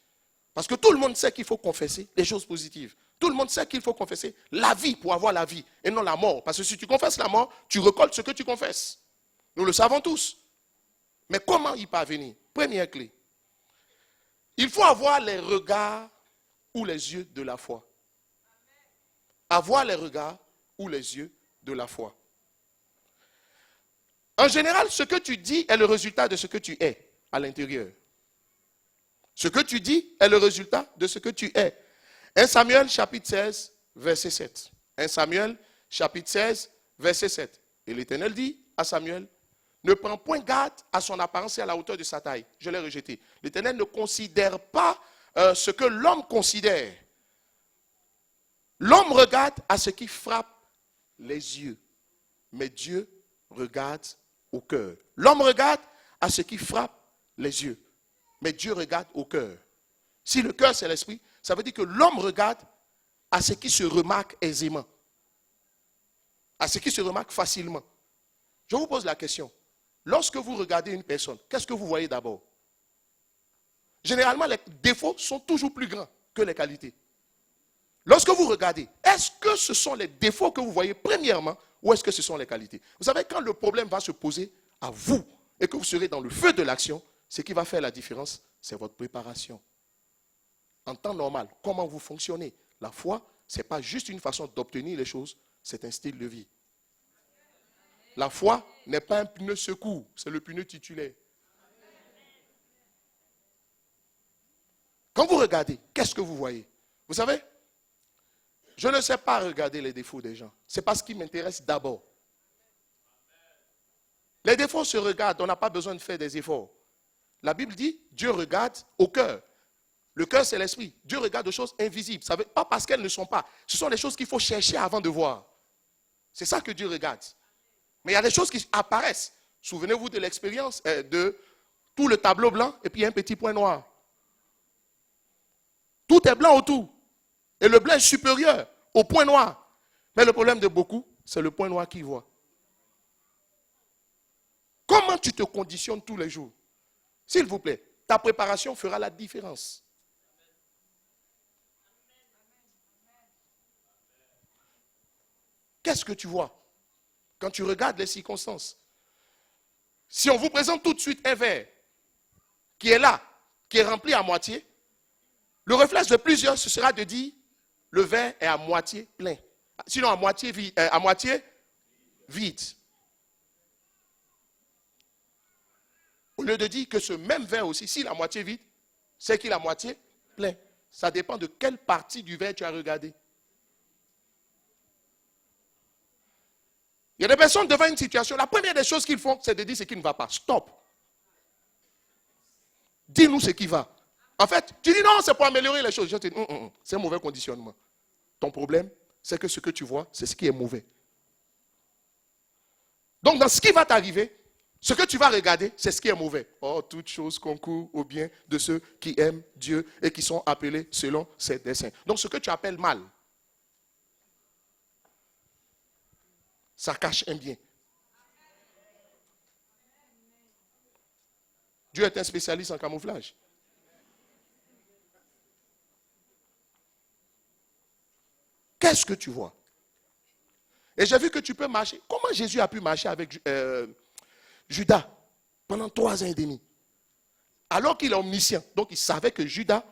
parce que tout le monde sait qu'il faut confesser les choses positives. Tout le monde sait qu'il faut confesser la vie pour avoir la vie et non la mort. Parce que si tu confesses la mort, tu récoltes ce que tu confesses. Nous le savons tous. Mais comment y parvenir? Première clé. Il faut avoir les regards ou les yeux de la foi. Avoir les regards ou les yeux de la foi. En général, ce que tu dis est le résultat de ce que tu es à l'intérieur. Ce que tu dis est le résultat de ce que tu es. 1 Samuel chapitre 16, verset 7. 1 Samuel chapitre 16, verset 7. Et l'Éternel dit à Samuel, ne prends point garde à son apparence et à la hauteur de sa taille. Je l'ai rejeté. L'Éternel ne considère pas ce que l'homme considère. L'homme regarde à ce qui frappe les yeux. Mais Dieu regarde au cœur. L'homme regarde à ce qui frappe les yeux. Mais Dieu regarde au cœur. Si le cœur c'est l'esprit, ça veut dire que l'homme regarde à ce qui se remarque aisément. À ce qui se remarque facilement. Je vous pose la question. Lorsque vous regardez une personne, qu'est-ce que vous voyez d'abord? Généralement, les défauts sont toujours plus grands que les qualités. Lorsque vous regardez, est-ce que ce sont les défauts que vous voyez premièrement ou est-ce que ce sont les qualités? Vous savez, quand le problème va se poser à vous et que vous serez dans le feu de l'action, ce qui va faire la différence, c'est votre préparation. En temps normal, comment vous fonctionnez? La foi, ce n'est pas juste une façon d'obtenir les choses, c'est un style de vie. La foi n'est pas un pneu secours, c'est le pneu titulaire. Quand vous regardez, qu'est-ce que vous voyez? Vous savez, je ne sais pas regarder les défauts des gens. C'est pas ce qui m'intéresse d'abord. Les défauts se regardent, on n'a pas besoin de faire des efforts. La Bible dit, Dieu regarde au cœur. Le cœur, c'est l'esprit. Dieu regarde aux choses invisibles. Ça veut pas parce qu'elles ne sont pas. Ce sont les choses qu'il faut chercher avant de voir. C'est ça que Dieu regarde. Mais il y a des choses qui apparaissent. Souvenez-vous de l'expérience de tout le tableau blanc et puis il y a un petit point noir. Tout est blanc autour. Et le blanc est supérieur au point noir. Mais le problème de beaucoup, c'est le point noir qui voit. Comment tu te conditionnes tous les jours? S'il vous plaît, ta préparation fera la différence. Qu'est-ce que tu vois quand tu regardes les circonstances? Si on vous présente tout de suite un verre qui est là, qui est rempli à moitié, le réflexe de plusieurs, ce sera de dire le verre est à moitié plein. Sinon à moitié vide. Au lieu de dire que ce même verre aussi, s'il est à moitié vide, c'est qu'il est à moitié plein. Ça dépend de quelle partie du verre tu as regardé. Il y a des personnes devant une situation, la première des choses qu'ils font, c'est de dire ce qui ne va pas. Stop. Dis-nous ce qui va. En fait, tu dis non, c'est pour améliorer les choses. Je te dis, c'est un mauvais conditionnement. Ton problème, c'est que ce que tu vois, c'est ce qui est mauvais. Donc, dans ce qui va t'arriver, ce que tu vas regarder, c'est ce qui est mauvais. Oh, toutes choses concourent au bien de ceux qui aiment Dieu et qui sont appelés selon ses desseins. Donc, ce que tu appelles mal, ça cache un bien. Dieu est un spécialiste en camouflage. Qu'est-ce que tu vois? Et j'ai vu que tu peux marcher. Comment Jésus a pu marcher avec Judas pendant 3 ans et demi? Alors qu'il est omniscient. Donc il savait que Judas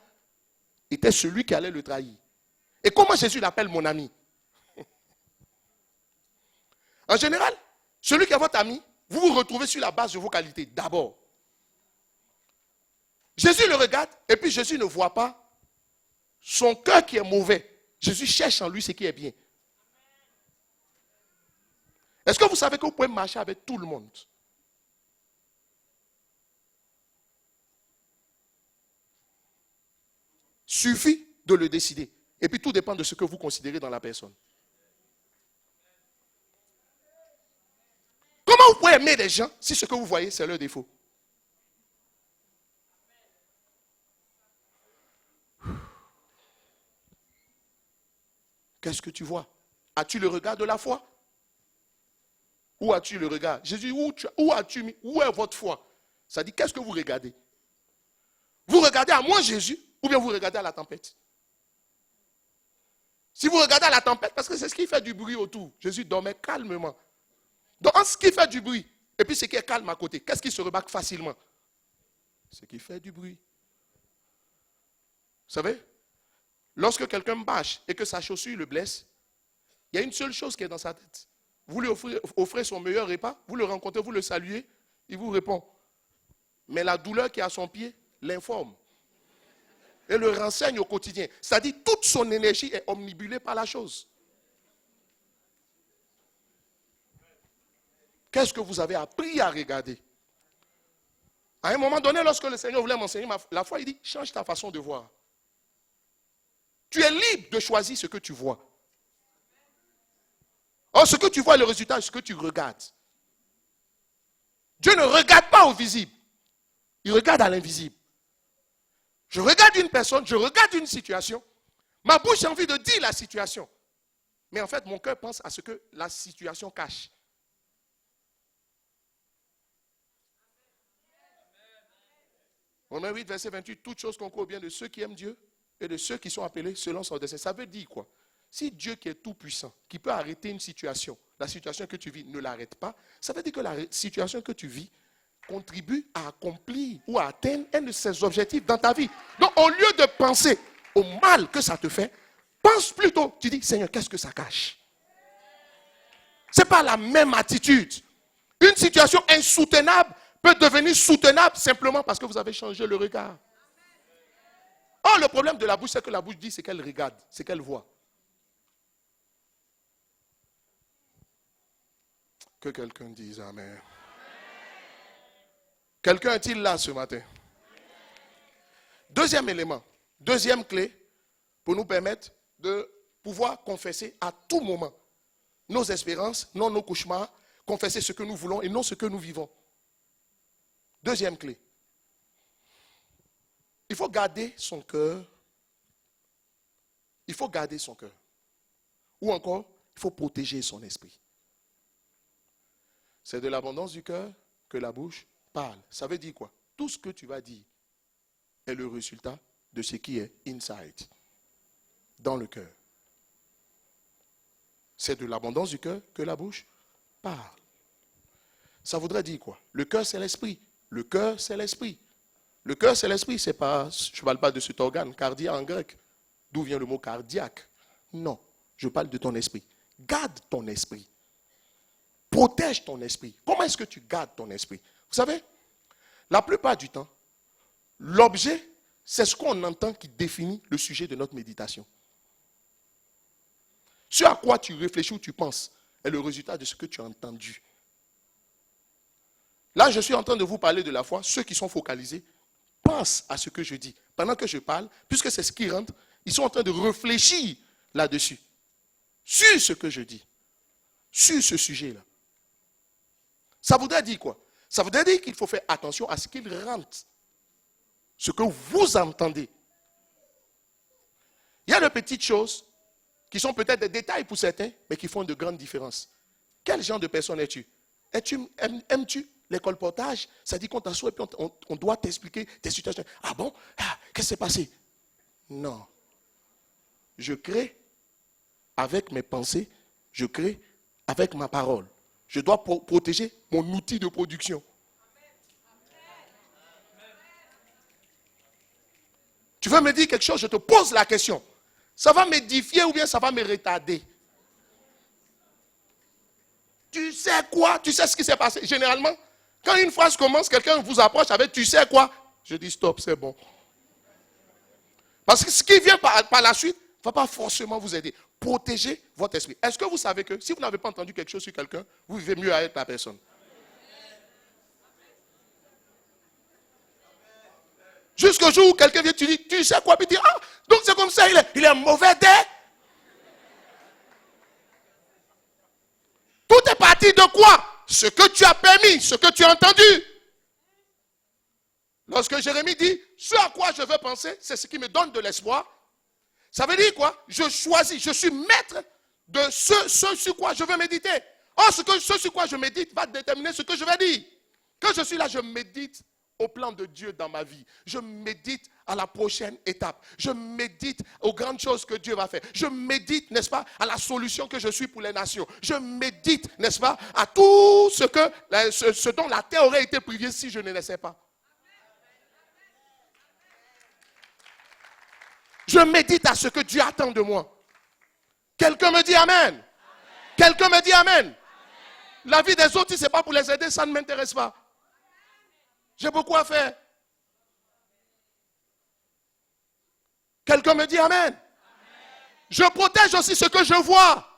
était celui qui allait le trahir. Et comment Jésus l'appelle mon ami? En général, celui qui est votre ami, vous vous retrouvez sur la base de vos qualités d'abord. Jésus le regarde et puis Jésus ne voit pas son cœur qui est mauvais. Jésus cherche en lui ce qui est bien. Est-ce que vous savez que vous pouvez marcher avec tout le monde? Suffit de le décider. Et puis tout dépend de ce que vous considérez dans la personne. Comment vous pouvez aimer des gens si ce que vous voyez, c'est leur défaut? Qu'est-ce que tu vois? As-tu le regard de la foi? Où as-tu le regard? Jésus, où as-tu mis? Où est votre foi? Ça dit, qu'est-ce que vous regardez? Vous regardez à moi, Jésus, ou bien vous regardez à la tempête? Si vous regardez à la tempête, parce que c'est ce qui fait du bruit autour. Jésus dormait calmement. Donc, ce qui fait du bruit, et puis ce qui est calme à côté, qu'est-ce qui se remarque facilement? Ce qui fait du bruit. Vous savez, lorsque quelqu'un marche et que sa chaussure le blesse, il y a une seule chose qui est dans sa tête. Vous lui offrez son meilleur repas, vous le rencontrez, vous le saluez, il vous répond. Mais la douleur qui est à son pied l'informe. Et le renseigne au quotidien. C'est-à-dire toute son énergie est omnibulée par la chose. Qu'est-ce que vous avez appris à regarder? À un moment donné, lorsque le Seigneur voulait m'enseigner la foi, il dit, change ta façon de voir. Tu es libre de choisir ce que tu vois. Or, ce que tu vois, le résultat, c'est ce que tu regardes. Dieu ne regarde pas au visible. Il regarde à l'invisible. Je regarde une personne, je regarde une situation. Ma bouche a envie de dire la situation. Mais en fait, mon cœur pense à ce que la situation cache. Romains 8, verset 28, toutes choses concourent au bien de ceux qui aiment Dieu et de ceux qui sont appelés selon son dessein. Ça veut dire quoi? Si Dieu qui est tout puissant, qui peut arrêter une situation, la situation que tu vis ne l'arrête pas, ça veut dire que la situation que tu vis contribue à accomplir ou à atteindre un de ses objectifs dans ta vie. Donc au lieu de penser au mal que ça te fait, pense plutôt, tu dis, Seigneur, qu'est-ce que ça cache? Ce n'est pas la même attitude. Une situation insoutenable peut devenir soutenable simplement parce que vous avez changé le regard. Or, le problème de la bouche, c'est que la bouche dit ce qu'elle regarde, ce qu'elle voit. Que quelqu'un dise Amen. Quelqu'un est-il là ce matin? Deuxième élément, deuxième clé pour nous permettre de pouvoir confesser à tout moment nos espérances, non nos cauchemars, confesser ce que nous voulons et non ce que nous vivons. Deuxième clé. Il faut garder son cœur. Il faut garder son cœur. Ou encore, il faut protéger son esprit. C'est de l'abondance du cœur que la bouche parle. Ça veut dire quoi? Tout ce que tu vas dire est le résultat de ce qui est inside, dans le cœur. C'est de l'abondance du cœur que la bouche parle. Ça voudrait dire quoi? Le cœur, c'est l'esprit. Le cœur, c'est l'esprit. Le cœur, c'est l'esprit. C'est pas, je ne parle pas de cet organe cardiaque en grec. D'où vient le mot cardiaque? Non, je parle de ton esprit. Garde ton esprit. Protège ton esprit. Comment est-ce que tu gardes ton esprit? Vous savez, la plupart du temps, l'objet, c'est ce qu'on entend qui définit le sujet de notre méditation. Ce à quoi tu réfléchis ou tu penses est le résultat de ce que tu as entendu. Là, je suis en train de vous parler de la foi. Ceux qui sont focalisés pensent à ce que je dis. Pendant que je parle, puisque c'est ce qui rentre, ils sont en train de réfléchir là-dessus. Sur ce que je dis. Sur ce sujet-là. Ça voudrait dire quoi? Ça voudrait dire qu'il faut faire attention à ce qu'il rentre. Ce que vous entendez. Il y a de petites choses qui sont peut-être des détails pour certains, mais qui font de grandes différences. Quel genre de personne es-tu? Aimes-tu les colportages? Ça dit qu'on t'assoit et puis on doit t'expliquer tes situations. Ah bon? Qu'est-ce qui s'est passé? Non. Je crée avec mes pensées, je crée avec ma parole. Je dois protéger mon outil de production. Tu veux me dire quelque chose, je te pose la question. Ça va m'édifier ou bien ça va me retarder? Tu sais quoi? Tu sais ce qui s'est passé? Généralement, quand une phrase commence, quelqu'un vous approche avec tu sais quoi? Je dis stop, c'est bon. Parce que ce qui vient par la suite ne va pas forcément vous aider. Protégez votre esprit. Est-ce que vous savez que si vous n'avez pas entendu quelque chose sur quelqu'un, vous vivez mieux avec la personne? Jusqu'au jour où quelqu'un vient, tu dis, tu sais quoi? Puis tu dis, ah, donc c'est comme ça, il est mauvais dès. Tout est parti de quoi? Ce que tu as permis, ce que tu as entendu. Lorsque Jérémie dit, ce à quoi je veux penser, c'est ce qui me donne de l'espoir. Ça veut dire quoi? Je choisis, je suis maître de ce sur quoi je veux méditer. Or, ce sur quoi je médite va déterminer ce que je vais dire. Quand je suis là, je médite au plan de Dieu dans ma vie. Je médite à la prochaine étape. Je médite aux grandes choses que Dieu va faire. Je médite, n'est-ce pas, à la solution que je suis pour les nations. Je médite, n'est-ce pas, à tout ce dont la terre aurait été privée si je ne laissais pas. Je médite à ce que Dieu attend de moi. Quelqu'un me dit Amen. Quelqu'un me dit Amen. La vie des autres, si ce n'est pas pour les aider, ça ne m'intéresse pas. J'ai beaucoup à faire. Quelqu'un me dit Amen. Je protège aussi ce que je vois.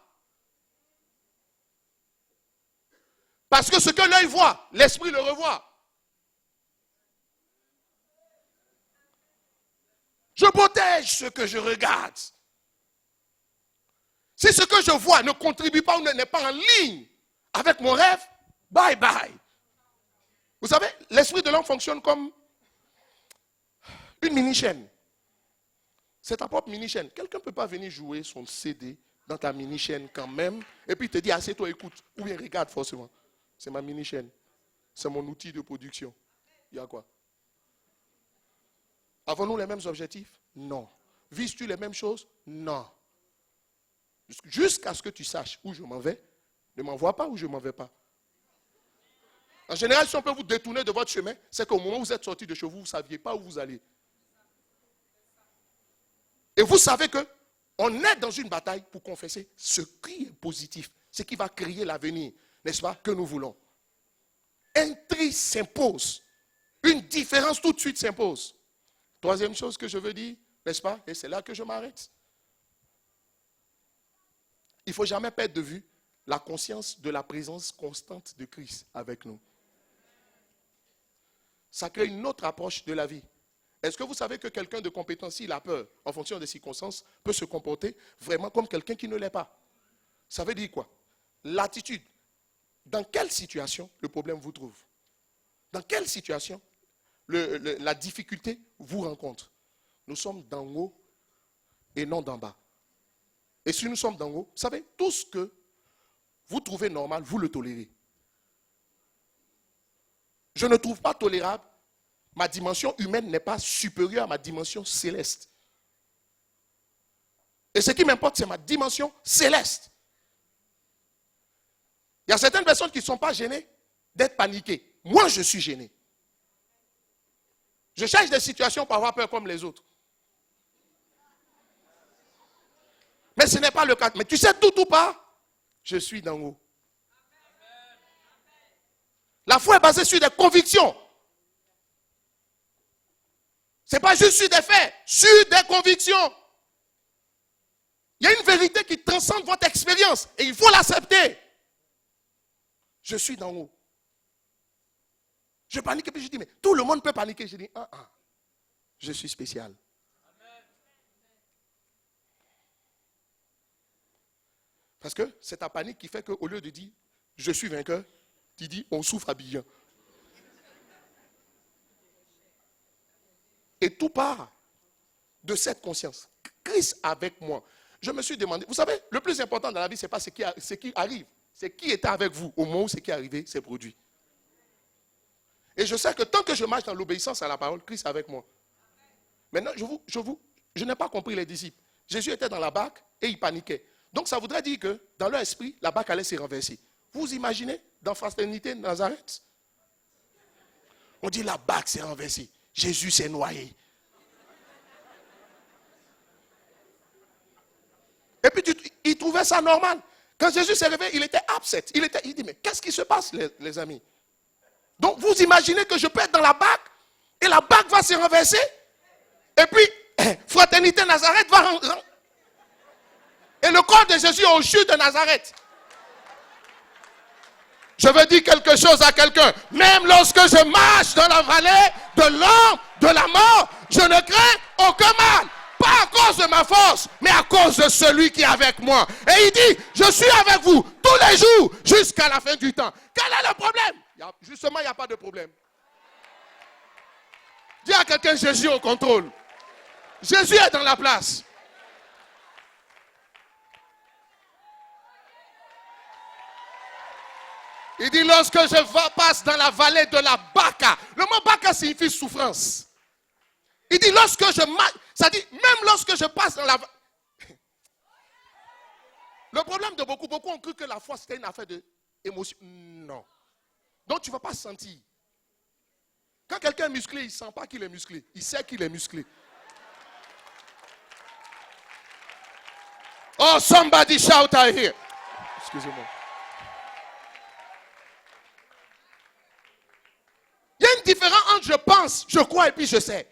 Parce que ce que l'œil voit, l'esprit le revoit. Je protège ce que je regarde. Si ce que je vois ne contribue pas ou n'est pas en ligne avec mon rêve, bye bye. Vous savez, l'esprit de l'homme fonctionne comme une mini-chaîne. C'est ta propre mini-chaîne. Quelqu'un ne peut pas venir jouer son CD dans ta mini-chaîne quand même, et puis te dire, assieds-toi, écoute, ou bien regarde forcément. C'est ma mini-chaîne. C'est mon outil de production. Il y a quoi? Avons-nous les mêmes objectifs? Non. Vises-tu les mêmes choses? Non. Jusqu'à ce que tu saches où je m'en vais, ne m'envoie pas où je ne m'en vais pas. En général, si on peut vous détourner de votre chemin, c'est qu'au moment où vous êtes sorti de chez vous, vous ne saviez pas où vous allez. Et vous savez qu'on est dans une bataille pour confesser ce qui est positif, ce qui va créer l'avenir, n'est-ce pas, que nous voulons. Un tri s'impose. Une différence tout de suite s'impose. Troisième chose que je veux dire, n'est-ce pas, et c'est là que je m'arrête. Il ne faut jamais perdre de vue la conscience de la présence constante de Christ avec nous. Ça crée une autre approche de la vie. Est-ce que vous savez que quelqu'un de compétent, s'il a peur, en fonction des circonstances, peut se comporter vraiment comme quelqu'un qui ne l'est pas? Ça veut dire quoi? L'attitude. Dans quelle situation le problème vous trouve? Dans quelle situation la difficulté vous rencontre? Nous sommes d'en haut et non d'en bas. Et si nous sommes d'en haut, vous savez, tout ce que vous trouvez normal, vous le tolérez. Je ne trouve pas tolérable. Ma dimension humaine n'est pas supérieure à ma dimension céleste. Et ce qui m'importe, c'est ma dimension céleste. Il y a certaines personnes qui ne sont pas gênées d'être paniquées. Moi, je suis gêné. Je cherche des situations pour avoir peur comme les autres. Mais ce n'est pas le cas. Mais tu sais tout ou pas? Je suis d'en haut. La foi est basée sur des convictions. Ce n'est pas juste sur des faits, sur des convictions. Il y a une vérité qui transcende votre expérience et il faut l'accepter. Je suis d'en haut. Je panique et puis je dis, mais tout le monde peut paniquer. Je dis, je suis spécial. Parce que c'est ta panique qui fait qu'au lieu de dire, je suis vainqueur, tu dis, on souffre à bien. Et tout part de cette conscience. Christ avec moi. Je me suis demandé, vous savez, le plus important dans la vie, ce n'est pas ce qui arrive. C'est qui était avec vous au moment où ce qui est arrivé s'est produit. Et je sais que tant que je marche dans l'obéissance à la parole, Christ est avec moi. Maintenant, je n'ai pas compris les disciples. Jésus était dans la barque et il paniquait. Donc ça voudrait dire que dans leur esprit, la barque allait se renverser. Vous imaginez dans Fraternité de Nazareth? On dit la barque s'est renversée. Jésus s'est noyé. Et puis il trouvait ça normal. Quand Jésus s'est réveillé, il était upset. Il dit, mais qu'est-ce qui se passe, les amis? Donc vous imaginez que je peux être dans la barque et la barque va se renverser? Et puis, Fraternité Nazareth va rentrer. Et le corps de Jésus est au CHU de Nazareth. Je veux dire quelque chose à quelqu'un. Même lorsque je marche dans la vallée de l'ombre, de la mort, je ne crains aucun mal. Pas à cause de ma force, mais à cause de celui qui est avec moi. Et il dit, je suis avec vous tous les jours jusqu'à la fin du temps. Quel est le problème? Justement, il n'y a pas de problème. Dis à quelqu'un, Jésus au contrôle. Jésus est dans la place. Il dit, lorsque je passe dans la vallée de la Baka. Le mot Baka signifie souffrance. Il dit, lorsque je marche, ça dit, même lorsque je passe dans la vallée. Le problème de beaucoup ont cru que la foi c'était une affaire d'émotion. Non. Donc tu ne vas pas sentir. Quand quelqu'un est musclé, il ne sent pas qu'il est musclé. Il sait qu'il est musclé. Oh, somebody shout out here. Excusez-moi. différent entre je pense, je crois et puis je sais.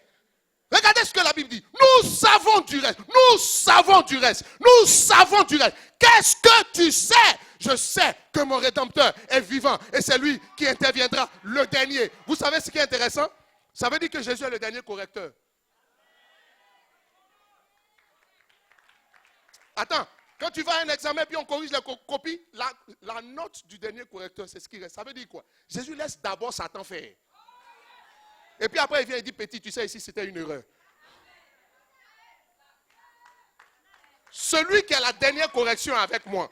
Regardez ce que la Bible dit. Nous savons du reste. Nous savons du reste. Nous savons du reste. Qu'est-ce que tu sais? Je sais que mon Rédempteur est vivant et c'est lui qui interviendra le dernier. Vous savez ce qui est intéressant? Ça veut dire que Jésus est le dernier correcteur. Attends, quand tu vas à un examen puis on corrige la copie, la note du dernier correcteur, c'est ce qui reste. Ça veut dire quoi? Jésus laisse d'abord Satan faire. Et puis après, il vient et dit, petit, tu sais, ici, c'était une erreur. Celui qui a la dernière correction avec moi,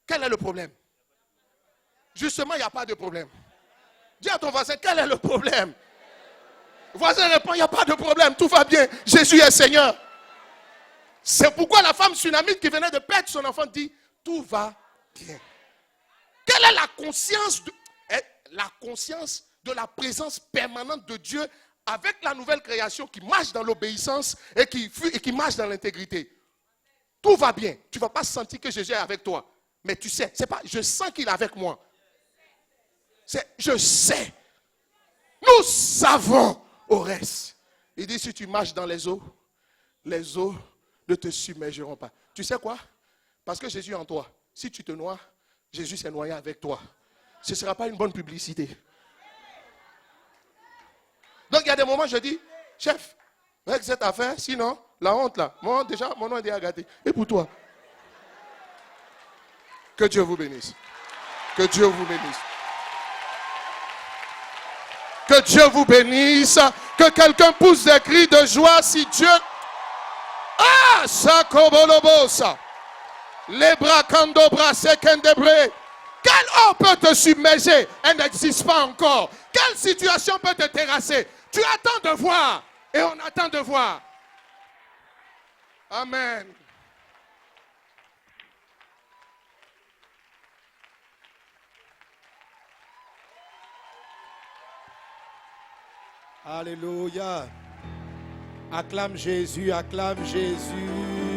quel est le problème? Justement, il n'y a pas de problème. Dis à ton voisin, quel est le problème? Le voisin répond, il n'y a pas de problème, tout va bien, Jésus est Seigneur. C'est pourquoi la femme sunamite qui venait de perdre son enfant dit, tout va bien. Quelle est la conscience de la présence permanente de Dieu avec la nouvelle création qui marche dans l'obéissance et qui marche dans l'intégrité? Tout va bien. Tu ne vas pas sentir que Jésus est avec toi. Mais tu sais, c'est pas je sens qu'il est avec moi. C'est je sais. Nous savons au reste. Il dit si tu marches dans les eaux ne te submergeront pas. Tu sais quoi? Parce que Jésus est en toi. Si tu te noies, Jésus s'est noyé avec toi. Ce ne sera pas une bonne publicité. Donc il y a des moments où je dis, chef, avec cette affaire, sinon, la honte là, mon nom est déjà gâté. Et pour toi? Que Dieu vous bénisse. Que Dieu vous bénisse. Que Dieu vous bénisse. Que quelqu'un pousse des cris de joie si Dieu... Ah, ça kobolobosa. Les bras kandobra sekendebre. Quelle eau peut te submerger? Elle n'existe pas encore. Quelle situation peut te terrasser? Tu attends de voir. Et on attend de voir. Amen. Alléluia. Acclame Jésus, acclame Jésus.